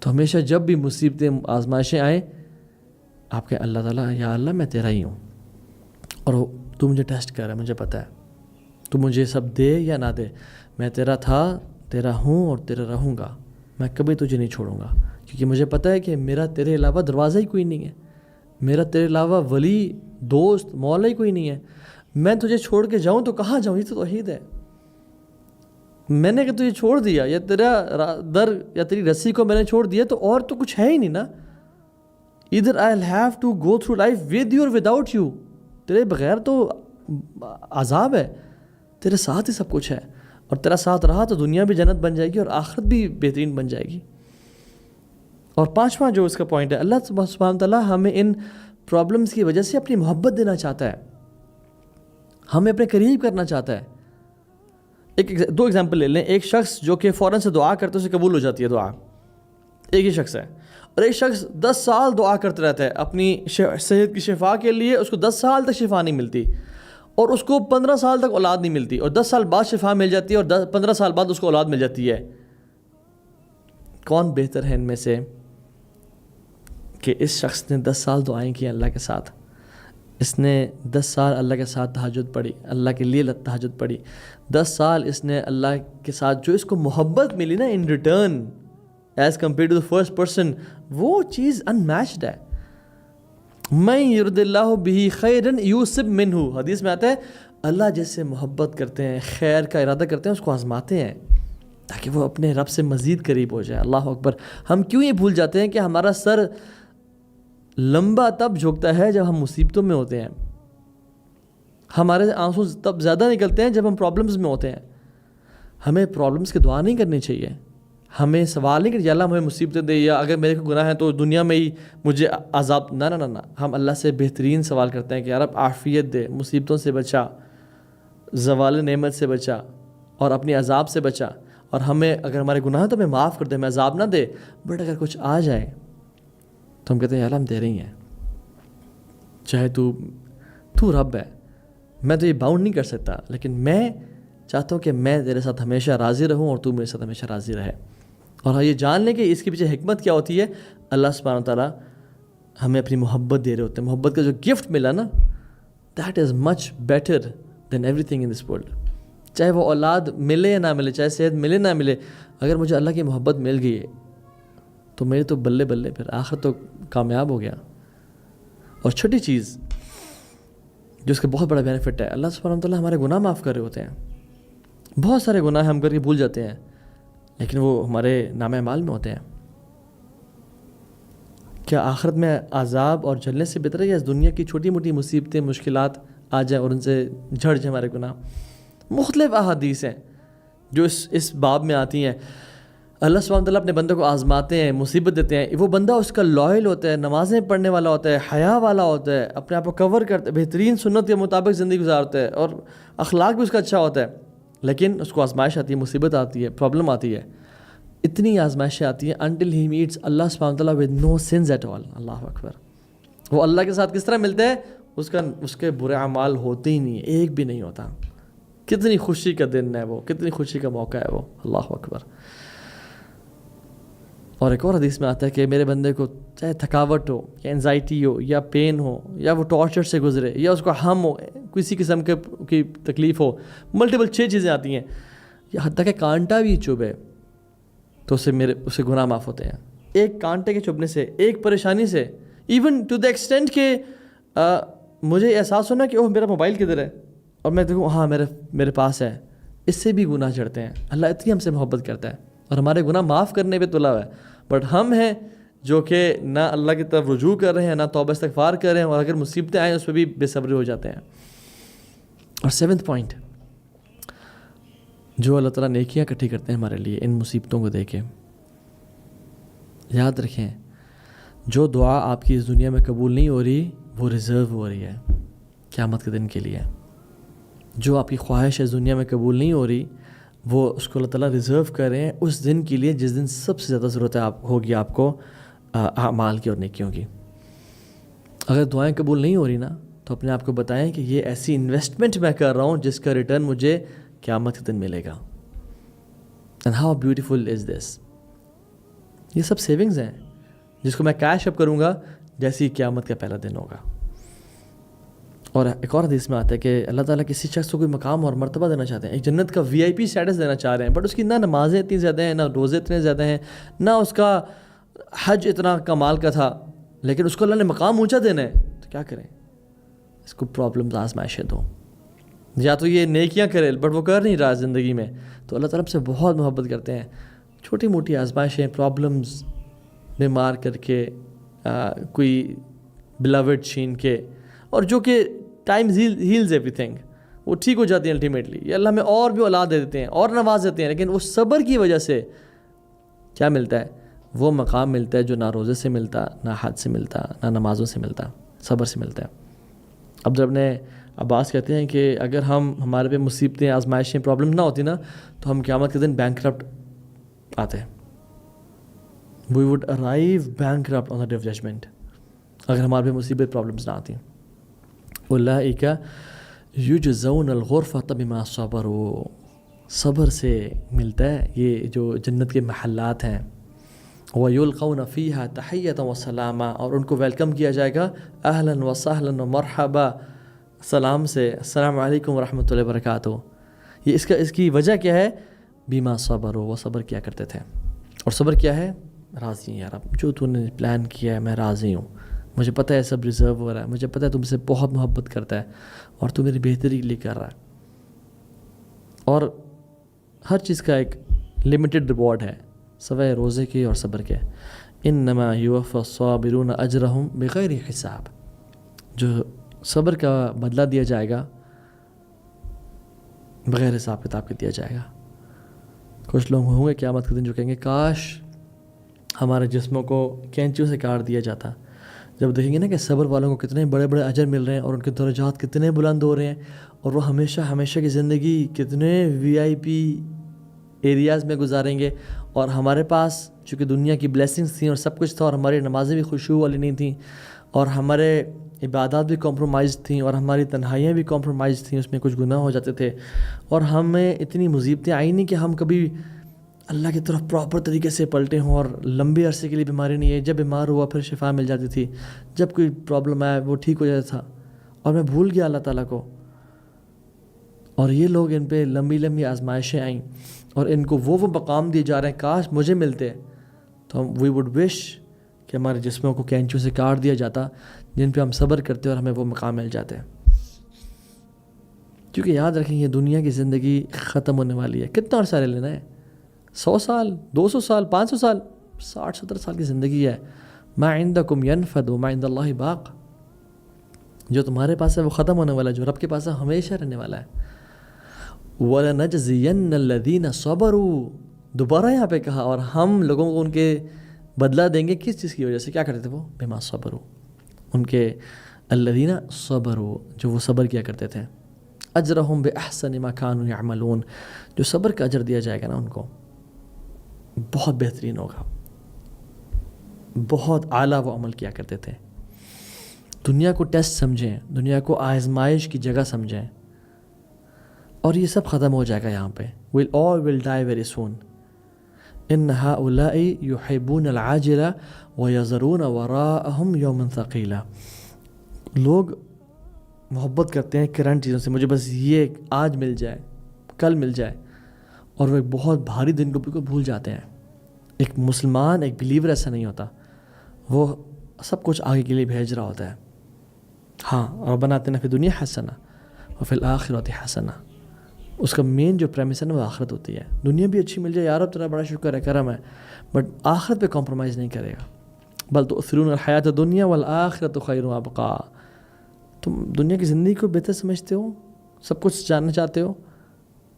تو ہمیشہ جب بھی مصیبتیں آزمائشیں آئیں آپ کہیں اللہ تعالیٰ یا اللہ میں تیرا ہی ہوں اور تو مجھے ٹیسٹ کر رہا ہے، مجھے پتہ ہے تو مجھے سب دے یا نہ دے، میں تیرا تھا، تیرا ہوں اور تیرا رہوں گا، میں کبھی تجھے نہیں چھوڑوں گا، کیونکہ مجھے پتہ ہے کہ میرا تیرے علاوہ دروازہ ہی کوئی نہیں ہے، میرا تیرے علاوہ ولی دوست مولا ہی کوئی نہیں ہے، میں تجھے چھوڑ کے جاؤں تو کہاں جاؤں؟ یہ تو توحید ہے۔ میں نے کہ تجھے چھوڑ دیا یا تیرا در یا تیری رسی کو میں نے چھوڑ دیا تو اور تو کچھ ہے ہی نہیں نا۔ either I'll have to go through life with you or without you، تیرے بغیر تو عذاب ہے، تیرے ساتھ ہی سب کچھ ہے، اور تیرا ساتھ رہا تو دنیا بھی جنت بن جائے گی اور آخرت بھی بہترین بن جائے گی۔ اور پانچواں جو اس کا پوائنٹ ہے، اللہ سبحانہ تعالیٰ ہمیں ان پرابلمس کی وجہ سے اپنی محبت دینا چاہتا ہے، ہمیں اپنے قریب کرنا چاہتا ہے۔ دو ایگزامپل لے لیں، ایک شخص جو کہ فوراً سے دعا کرتے اسے قبول ہو جاتی ہے دعا، ایک ہی شخص ہے، اور ایک شخص 10 سال دعا کرتے رہتا ہے اپنی صحت کی شفا کے لیے، اس کو 10 سال تک شفا نہیں ملتی، اور اس کو 15 سال تک اولاد نہیں ملتی، اور 10 سال بعد شفا مل جاتی ہے اور 15 سال بعد اس کو اولاد مل جاتی ہے۔ کون بہتر ہے ان میں سے کہ اس شخص نے 10 سال دعائیں کی اللہ کے ساتھ، اس نے 10 سال اللہ کے ساتھ تہجد پڑھی، اللہ کے لیے تہجد پڑھی، 10 سال اس نے اللہ کے ساتھ جو اس کو محبت ملی نا in return as compare to the first person, وہ چیز ان میچڈ ہے۔ من یرد اللہ بہ خیرا یوسب منہ، حدیث میں آتا ہے اللہ جس سے محبت کرتے ہیں، خیر کا ارادہ کرتے ہیں، اس کو آزماتے ہیں تاکہ وہ اپنے رب سے مزید قریب ہو جائے۔ اللہ اکبر۔ ہم کیوں یہ بھول جاتے ہیں کہ ہمارا سر لمبا تب جھکتا ہے جب ہم مصیبتوں میں ہوتے ہیں، ہمارے آنسو تب زیادہ نکلتے ہیں جب ہم پرابلمز میں ہوتے ہیں۔ ہمیں پرابلمز کی دعا نہیں کرنی چاہیے، ہمیں سوال نہیں کہ یا اللہ ہمیں مصیبتیں دے، یا اگر میرے کو گناہ ہے تو دنیا میں ہی مجھے عذاب، نہ نہ نہ، ہم اللہ سے بہترین سوال کرتے ہیں کہ یا رب عافیت دے، مصیبتوں سے بچا، زوال نعمت سے بچا اور اپنی عذاب سے بچا، اور ہمیں اگر ہمارے گناہ ہیں تو ہمیں معاف کر دے، ہمیں عذاب نہ دے، بٹ اگر کچھ آ جائے تو ہم کہتے ہیں یا اللہ ہم تیرے ہی ہیں، چاہے تو رب ہے، میں تو یہ باؤنڈ نہیں کر سکتا، لیکن میں چاہتا ہوں کہ میں تیرے ساتھ ہمیشہ راضی رہوں اور تو میرے ساتھ ہمیشہ راضی رہے۔ اور یہ جان لیں کہ اس کے پیچھے حکمت کیا ہوتی ہے، اللہ سبحانہ تعالیٰ ہمیں اپنی محبت دے رہے ہوتے ہیں، محبت کا جو گفٹ ملا نا، that is much better than everything in this world. چاہے وہ اولاد ملے یا نہ ملے، چاہے صحت ملے نہ ملے، اگر مجھے اللہ کی محبت مل گئی ہے تو میرے تو بلے بلے، پھر آخر تو کامیاب ہو گیا۔ اور چھوٹی چیز جو اس کا بہت بڑا بینیفٹ ہے، اللہ سبحانہ تعالیٰ ہمارے گناہ معاف کر رہے ہوتے ہیں۔ بہت سارے گناہ ہم کر کے بھول جاتے ہیں، لیکن وہ ہمارے نام اعمال میں ہوتے ہیں۔ کیا آخرت میں عذاب اور جلنے سے بہتر ہے یا اس دنیا کی چھوٹی موٹی مصیبتیں مشکلات آ جائیں اور ان سے جھڑ جائیں ہمارے گناہ؟ مختلف احادیث ہیں جو اس باب میں آتی ہیں۔ اللہ سبحانہ تعالیٰ اپنے بندے کو آزماتے ہیں، مصیبت دیتے ہیں، وہ بندہ اس کا لائل ہوتا ہے، نمازیں پڑھنے والا ہوتا ہے، حیا والا ہوتا ہے، اپنے آپ کو کور کرتا ہے، بہترین سنت کے مطابق زندگی گزارتا ہے اور اخلاق بھی اس کا اچھا ہوتا ہے، لیکن اس کو آزمائش آتی ہے، مصیبت آتی ہے، پرابلم آتی ہے، اتنی آزمائشیں آتی ہیں until he meets اللہ سبحانہ تعالیٰ with no sins at all۔ اللہ اکبر۔ وہ اللہ کے ساتھ کس طرح ملتا ہے؟ اس کے برے اعمال ہوتے ہی نہیں، ایک بھی نہیں ہوتا۔ کتنی خوشی کا دن ہے وہ، کتنی خوشی کا موقع ہے وہ۔ اللہ اکبر۔ اور ایک اور حدیث میں آتا ہے کہ میرے بندے کو چاہے تھکاوٹ ہو یا انزائٹی ہو یا پین ہو یا وہ ٹارچر سے گزرے یا اس کو ہم ہو، کسی قسم کی تکلیف ہو، ملٹیپل 6 چیزیں آتی ہیں، یا حتیٰ کہ کانٹا بھی چبھے تو اسے گناہ معاف ہوتے ہیں۔ ایک کانٹے کے چبھنے سے، ایک پریشانی سے، ایون ٹو دا ایکسٹینٹ کہ مجھے احساس ہونا کہ اوہ میرا موبائل کدھر ہے، اور میں دیکھوں ہاں میرے پاس ہے، اس سے بھی گناہ چڑھتے ہیں۔ اللہ اتنی ہم سے محبت کرتا ہے اور ہمارے گناہ معاف کرنے پہ تلا ہوا ہے، بٹ ہم ہیں جو کہ نہ اللہ کی طرف رجوع کر رہے ہیں، نہ توبہ استغفار کر رہے ہیں، اور اگر مصیبتیں آئیں اس پہ بھی بے صبری ہو جاتے ہیں۔ اور 7th پوائنٹ، جو اللہ تعالیٰ نیکیاں اکٹھی کرتے ہیں ہمارے لیے ان مصیبتوں کو دیکھ کے، یاد رکھیں جو دعا آپ کی اس دنیا میں قبول نہیں ہو رہی وہ ریزرو ہو رہی ہے قیامت کے دن کے لیے۔ جو آپ کی خواہش اس دنیا میں قبول نہیں ہو رہی وہ اس کو اللہ تعالیٰ ریزرو کر رہے ہیں اس دن کے لیے جس دن سب سے زیادہ ضرورت ہوگی آپ کو اعمال کی اور نیکیوں کی۔ اگر دعائیں قبول نہیں ہو رہی نا تو اپنے آپ کو بتائیں کہ یہ ایسی انویسٹمنٹ میں کر رہا ہوں جس کا ریٹرن مجھے قیامت کے دن ملے گا۔ اینڈ ہاؤ بیوٹیفل از دس۔ یہ سب سیونگز ہیں جس کو میں کیش اپ کروں گا جیسی قیامت کا پہلا دن ہوگا. اور ایک اور حدیث میں آتا ہے کہ اللہ تعالیٰ کسی شخص کو کوئی مقام اور مرتبہ دینا چاہتے ہیں, ایک جنت کا VIP اسٹیٹس دینا چاہ رہے ہیں, بٹ اس کی نہ نمازیں اتنی زیادہ ہیں, نہ روزے اتنے زیادہ ہیں, نہ اس کا حج اتنا کمال کا تھا, لیکن اس کو اللہ نے مقام اونچا دینا ہے, تو کیا کریں؟ اس کو پرابلمز آزمائشیں دو, یا تو یہ نیکیاں کرے بٹ وہ کر نہیں رہا زندگی میں, تو اللہ تعالیٰ سے بہت محبت کرتے ہیں. چھوٹی موٹی آزمائشیں, پرابلمز, بیمار کر کے, کوئی بلاوڈ چھین کے, اور جو کہ ٹائم ہیلز ایوری تھنگ, وہ ٹھیک ہو جاتی ہیں الٹیمیٹلی. یہ اللہ میں اور بھی اولاد دے دیتے ہیں اور نواز دیتے ہیں, لیکن وہ صبر کی وجہ سے کیا ملتا ہے؟ وہ مقام ملتا ہے جو نہ روزے سے ملتا, نہ حج سے ملتا, نہ نمازوں سے ملتا, صبر سے ملتا ہے. عبد ابن عباس کہتے ہیں کہ اگر ہمارے پہ مصیبتیں, آزمائشیں, پرابلم نہ ہوتی نا, تو ہم قیامت کے دن بینکرپٹ آتے ہیں. We would arrive bankrupt on the day of judgement اگر ہمارے پہ مصیبت, پرابلمس نہ آتی. اولئک یجزون الغرفۃ بما صبروا, صبر سے ملتا ہے یہ جو جنت کے محلات ہیں. وَيُلْقَوْنَ فِيهَا تَحِيَّةً وَسَلَامًا, اور ان کو ویلکم کیا جائے گا اہلاً وسہلاً ومرحبا, سلام سے, السلام علیکم ورحمۃ اللہ وبرکاتہ. یہ اس کی وجہ کیا ہے؟ بما صبروا, وہ صبر کیا کرتے تھے. اور صبر کیا ہے؟ راضی ہیں یار, اب جو تو نے پلان کیا ہے میں راضی ہوں, مجھے پتہ ہے سب ریزرو ہو رہا ہے, مجھے پتہ ہے تم سے بہت محبت کرتا ہے اور تو میری بہتری کے لیے کر رہا ہے. اور ہر چیز کا ایک لمیٹڈ ریوارڈ ہے سوائے روزے کے اور صبر کے. انما یوفی الصابرون اجرہم بغیر حساب, جو صبر کا بدلہ دیا جائے گا بغیر حساب کتاب کے دیا جائے گا. کچھ لوگ ہوں گے قیامت کے دن جو کہیں گے کاش ہمارے جسموں کو کینچیوں سے کاٹ دیا جاتا. جب دیکھیں گے نا کہ صبر والوں کو کتنے بڑے بڑے اجر مل رہے ہیں اور ان کے درجات کتنے بلند ہو رہے ہیں, اور وہ ہمیشہ کی زندگی کتنے VIP ایریاز میں گزاریں گے, اور ہمارے پاس چونکہ دنیا کی بلیسنگز تھیں اور سب کچھ تھا, اور ہماری نمازیں بھی خشوع والی نہیں تھیں, اور ہمارے عبادات بھی کمپرومائز تھیں, اور ہماری تنہائیاں بھی کمپرومائز تھیں, اس میں کچھ گناہ ہو جاتے تھے, اور ہمیں اتنی مصیبتیں آئی نہیں کہ ہم کبھی اللہ کی طرف پراپر طریقے سے پلٹے ہوں, اور لمبے عرصے کے لیے بیماری نہیں ہے. جب بیمار ہوا پھر شفا مل جاتی تھی, جب کوئی پرابلم آیا وہ ٹھیک ہو جاتا تھا, اور میں بھول گیا اللہ تعالیٰ کو. اور یہ لوگ, ان پہ لمبی آزمائشیں آئیں اور ان کو وہ مقام دیے جا رہے ہیں, کاش مجھے ملتے. تو ہم وی وڈ وش کہ ہمارے جسموں کو کینچوں سے کاٹ دیا جاتا جن پہ ہم صبر کرتے اور ہمیں وہ مقام مل جاتے. کیونکہ یاد رکھیں یہ دنیا کی زندگی ختم ہونے والی ہے. کتنا عرصہ لے لینا ہے؟ 100 سال, 200 سال, 500 سال, 60-70 سال کی زندگی ہے. ما عندکم ینفد وما عند اللہ باق, جو تمہارے پاس ہے وہ ختم ہونے والا ہے, جو رب کے پاس ہے ہمیشہ رہنے والا ہے. وَلَنَجْزِيَنَّ الَّذِينَ صَبَرُوا, دوبارہ یہاں پہ کہا, اور ہم لوگوں کو ان کے بدلہ دیں گے. کس چیز کی وجہ سے؟ کیا کرتے تھے وہ؟ بما صبروا, ان کے الذین صبروا, جو وہ صبر کیا کرتے تھے. اجرہم بأحسن ما كانوا يعملون, جو صبر کا اجر دیا جائے گا نا ان کو بہت بہترین ہوگا, بہت اعلیٰ وہ عمل کیا کرتے تھے. دنیا کو ٹیسٹ سمجھیں, دنیا کو آزمائش کی جگہ سمجھیں, اور یہ سب ختم ہو جائے گا یہاں پہ. we'll all will die very soon. ان هؤلاء يحبون العاجلة ويذرون وراءهم يوما ثقيلا, لوگ محبت کرتے ہیں کرنٹ چیزوں سے, مجھے بس یہ آج مل جائے, کل مل جائے, اور وہ ایک بہت بھاری دن کو بالکل بھول جاتے ہیں. ایک مسلمان, ایک بلیور ایسا نہیں ہوتا, وہ سب کچھ آگے کے لیے بھیج رہا ہوتا ہے. ہاں, ربنا آتنا فی الدنیا حسنہ وفی الآخرۃ حسنہ, اس کا مین جو پریمس ہے نا وہ آخرت ہوتی ہے. دنیا بھی اچھی مل جائے, یار اب تیرا بڑا شکر ہے, کرم ہے, بٹ آخرت پہ کمپرومائز نہیں کرے گا. بل تؤثرون الحیات الدنیا والآخرۃ خیر وابقیٰ, تم دنیا کی زندگی کو بہتر سمجھتے ہو, سب کچھ جاننا چاہتے ہو,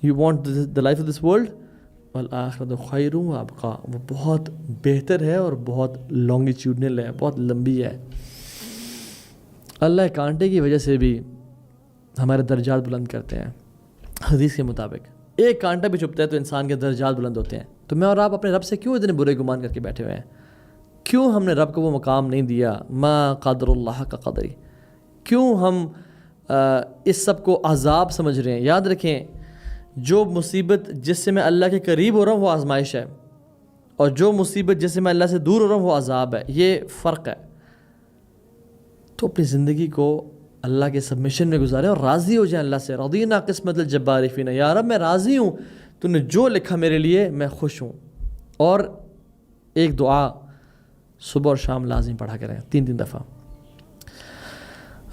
you want the life of this world, والآخرۃ خیر وابقیٰ, وہ بہت بہتر ہے اور بہت لانگیچیوڈنل ہے, بہت لمبی ہے. اللہ کانٹے کی وجہ سے بھی ہمارے درجات بلند کرتے ہیں. حدیث کے مطابق ایک کانٹا بھی چبھتا ہے تو انسان کے درجات بلند ہوتے ہیں. تو میں اور آپ اپنے رب سے کیوں اتنے برے گمان کر کے بیٹھے ہوئے ہیں؟ کیوں ہم نے رب کو وہ مقام نہیں دیا ما قدر اللہ کا قدری؟ کیوں ہم اس سب کو عذاب سمجھ رہے ہیں؟ یاد رکھیں, جو مصیبت جس سے میں اللہ کے قریب ہو رہا ہوں وہ آزمائش ہے, اور جو مصیبت جس سے میں اللہ سے دور ہو رہا ہوں وہ عذاب ہے، یہ فرق ہے۔ تو اپنی زندگی کو اللہ کے سبمیشن میں گزارے اور راضی ہو جائیں اللہ سے۔ رضینا قسمت الجبار فینا، یا رب میں راضی ہوں، تو نے جو لکھا میرے لیے میں خوش ہوں۔ اور ایک دعا صبح اور شام لازم پڑھا کریں 3 دفعہ،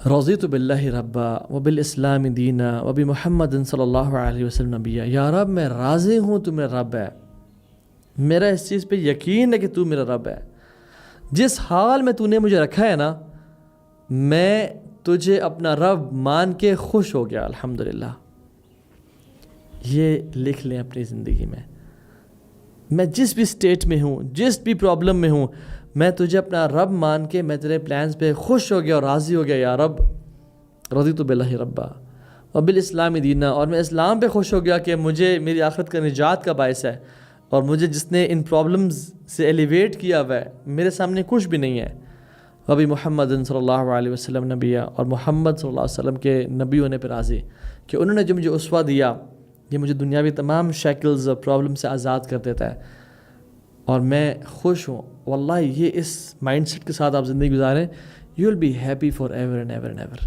رضیت باللہ ربا وبالاسلام دینا وبمحمد صلی اللہ علیہ وسلم نبیا، یا رب میں راضی ہوں تو میرا رب ہے، میرا اس چیز پہ یقین ہے کہ تو میرا رب ہے، جس حال میں تو نے مجھے رکھا ہے نا میں تجھے اپنا رب مان کے خوش ہو گیا الحمدللہ۔ یہ لکھ لیں اپنی زندگی میں جس بھی اسٹیٹ میں ہوں، جس بھی پرابلم میں ہوں، میں تجھے اپنا رب مان کے میں تیرے پلانز پہ خوش ہو گیا اور راضی ہو گیا، یا رب رضیت باللہ ربا وبالاسلام دینا، اور میں اسلام پہ خوش ہو گیا کہ مجھے میری آخرت کا نجات کا باعث ہے، اور مجھے جس نے ان پرابلمز سے ایلیویٹ کیا ہوا ہے میرے سامنے کچھ بھی نہیں ہے، وبی محمد صلی اللہ علیہ وسلم نبیہ، اور محمد صلی اللہ علیہ وسلم کے نبی ہونے پہ راضی کہ انہوں نے جو مجھے اسوہ دیا یہ مجھے دنیاوی تمام شیکلز اور پرابلم سے آزاد کر دیتا ہے، اور میں خوش ہوں۔ واللہ یہ اس مائنڈ سیٹ کے ساتھ آپ زندگی گزاریں، you will be happy for ever and ever and ever.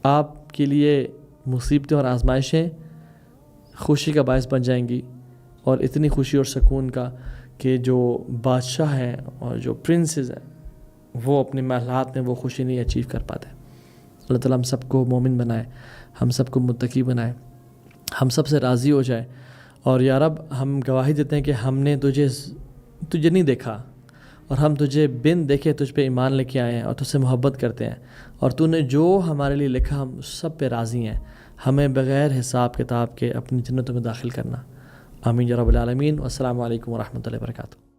آپ کے لیے مصیبتیں اور آزمائشیں خوشی کا باعث بن جائیں گی، اور اتنی خوشی اور سکون کا کہ جو بادشاہ ہیں اور جو پرنسز ہیں وہ اپنے محلات میں وہ خوشی نہیں اچیو کر پاتے۔ اللہ تعالیٰ ہم سب کو مومن بنائے، ہم سب کو متقی بنائے، ہم سب سے راضی ہو جائے، اور یا رب ہم گواہی دیتے ہیں کہ ہم نے تجھے نہیں دیکھا، اور ہم تجھے بن دیکھے تجھ پہ ایمان لے کے آئے ہیں اور تجھ سے محبت کرتے ہیں، اور تو نے جو ہمارے لیے لکھا ہم سب پہ راضی ہیں، ہمیں بغیر حساب کتاب کے اپنی جنتوں میں داخل کرنا۔ آمین یا رب العالمین۔ والسلام علیکم ورحمۃ اللہ وبرکاتہ۔